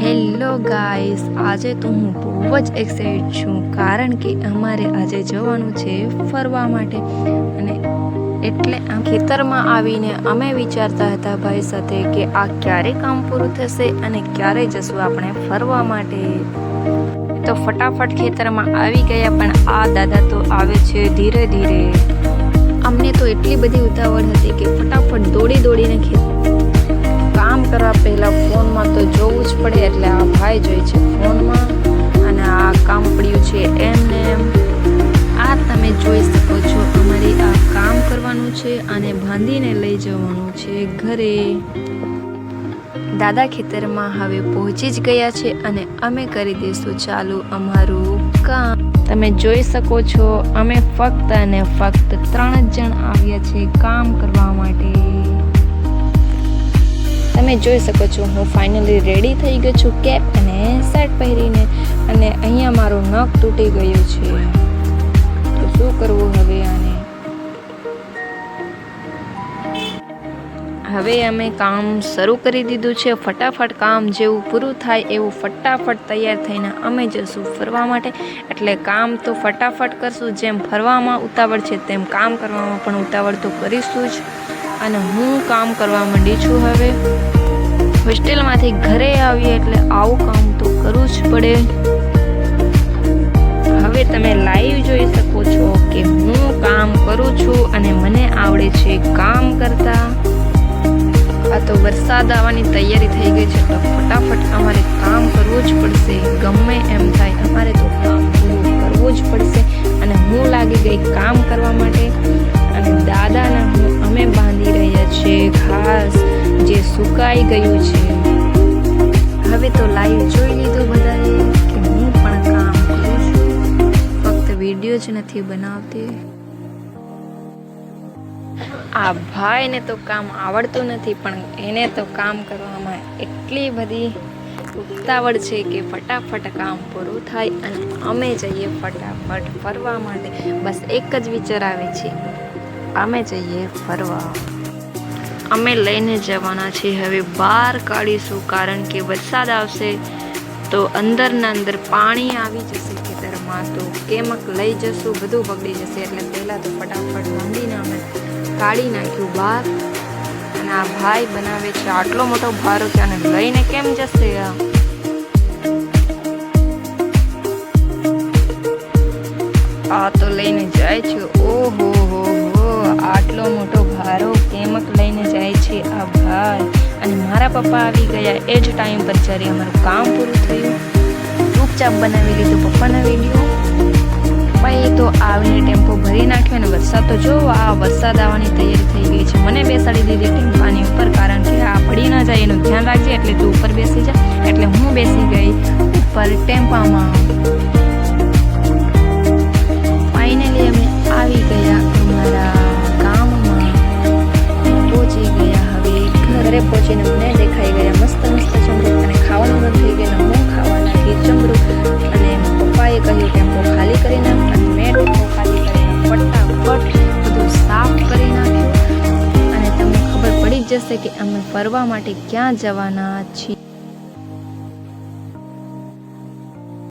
Hello guys, આજે તો હું બહુ જ એક્સાઇટેડ છું કારણ કે અમારે આજે જવાનું છે ફરવા માટે. અને એટલે આ ખેતરમાં આવીને અમે વિચારતા હતા ભાઈ સાથે કે આ ક્યારે કામ પૂરું થશે અને ક્યારે જશું આપણે ફરવા માટે. તો ફટાફટ ખેતરમાં આવી ગયા, પણ આ દાદા તો આવે છે ધીરે ધીરે. અમને તો એટલી બધી ઉતાવળ હતી કે ફટાફટ દોડીને કામ કરવા પહેલા ફોનમાં તો જોવું જ પડે, એટલે આ ભાઈ જોઈ છે ફોનમાં અને આ કામ પડ્યું છે એમને એમ. આ તમે જોઈ શકો છો, અમારે આ કામ કરવાનું છે અને બાંધીને લઈ જવાનું છે ઘરે. દાદા ખેતરમાં હવે પહોંચી જ ગયા છે અને અમે કરી દઈશું ચાલુ અમારું કામ. તમે જોઈ શકો છો, અમે ફક્ત અને ફક્ત 3 જ જણ આવ્યા છે કામ કરવા માટે. તમે જોઈ શકો છો, હું ફાઇનલી રેડી થઈ ગઈ છું કેપ અને શર્ટ પહેરીને. અને અહીંયા મારું નખ તૂટી ગયું છે, તો શું કરવું હવે આને. હવે અમે કામ શરૂ કરી દીધું છે. ફટાફટ કામ જેવું પૂરું થાય એવું ફટાફટ તૈયાર થઈને અમે જશું ફરવા માટે. એટલે કામ તો ફટાફટ કરશું, જેમ ફરવામાં ઉતાવળ છે તેમ કામ કરવામાં પણ ઉતાવળ તો કરીશું જ. અને હું કામ કરવા માંડી છું. હવે હોસ્ટેલમાંથી ઘરે આવીએ એટલે આવું કામ તો કરવું જ પડે. હવે તમે લાઈવ જોઈ શકો છો કે હું કામ કરું છું અને મને આવડે છે કામ કરતા. આ તો વરસાદ આવવાની તૈયારી થઈ ગઈ છે, તો ફટાફટ અમારે કામ કરવું જ પડશે. ગમે એમ થાય અમારે તો કામ પૂરું કરવું જ પડશે. અને હું લાગી ગઈ કામ કરવા માટે. અને દાદાને અમે બાંધી રહ્યા છીએ ઘાસ જે સુકાઈ ગયું છે. હવે તો લાઈવ જોઈ લીધું બધાએ કે હું પણ કામ કરું છું, ફક્ત વિડીયો જ નથી બનાવતી. આ ભાઈને તો કામ આવડતું નથી, પણ એને તો કામ કરવામાં એટલી બધી ઉતાવળ છે કે ફટાફટ કામ પૂરું થાય અને અમે જઈએ ફટાફટ ફરવા માટે. બસ એક જ વિચાર આવે છે, અમે જઈએ ફરવા. અમે લઈને જવાના છીએ હવે બહાર કાઢીશું, કારણ કે વરસાદ આવશે તો અંદરના અંદર પાણી આવી જશે ખેતરમાં, તો કેમક લઈ જશું, બધું બગડી જશે. એટલે પહેલાં તો ફટાફટ બાંધીને અમે કાઢી નાખ્યું બહાર. અને આ ભાઈ બનાવે છે આટલો મોટો ભારો કે આને લઈને કેમ જશે. આ તો લઈને જાય છે. ઓહો હો હો, આટલો મોટો ભારો કેમક લઈને જાય છે આ ભાઈ. અને મારા પપ્પા આવી ગયા એ જ ટાઈમ પર જ્યારે અમારું કામ પૂરું થયું. ચૂપચાપ બનાવી લીધું પપ્પાના વિડીયો. ભાઈ તો આવીને ટેમ્પો ભરી નાખ્યો. અને વરસાદ તો જો, આ વરસાદ આવવાની તૈયારી થઈ ગઈ છે. મને બેસાડી દીધી ટેમ્પાની ઉપર, કારણ કે આ પડી ના જાય એનું ધ્યાન રાખજે, એટલે તું ઉપર બેસી જા. એટલે હું બેસી ગઈ ઉપર ટેમ્પામાં. ફાઇનલી અમે આવી ગયા અમારા ગામમાં, પહોંચી ગયા. હવે ઘરે પહોંચીને મને દેખાઈ ગયા મસ્ત ચમરૂ, અને ખાવાનું બંધ થઈ ગયું. હું ખાવા નાખી ચમરૂ. અને પપ્પાએ કહ્યું ટેમ્પો ખાલી કરી નાખ. અને મેં ટેમ્પો ખાલી કરીને ફટાફટ બધું સાફ કરી નાખ્યું. અને તમને ખબર પડી જ જશે કે અમે ફરવા માટે ક્યાં જવાના છીએ.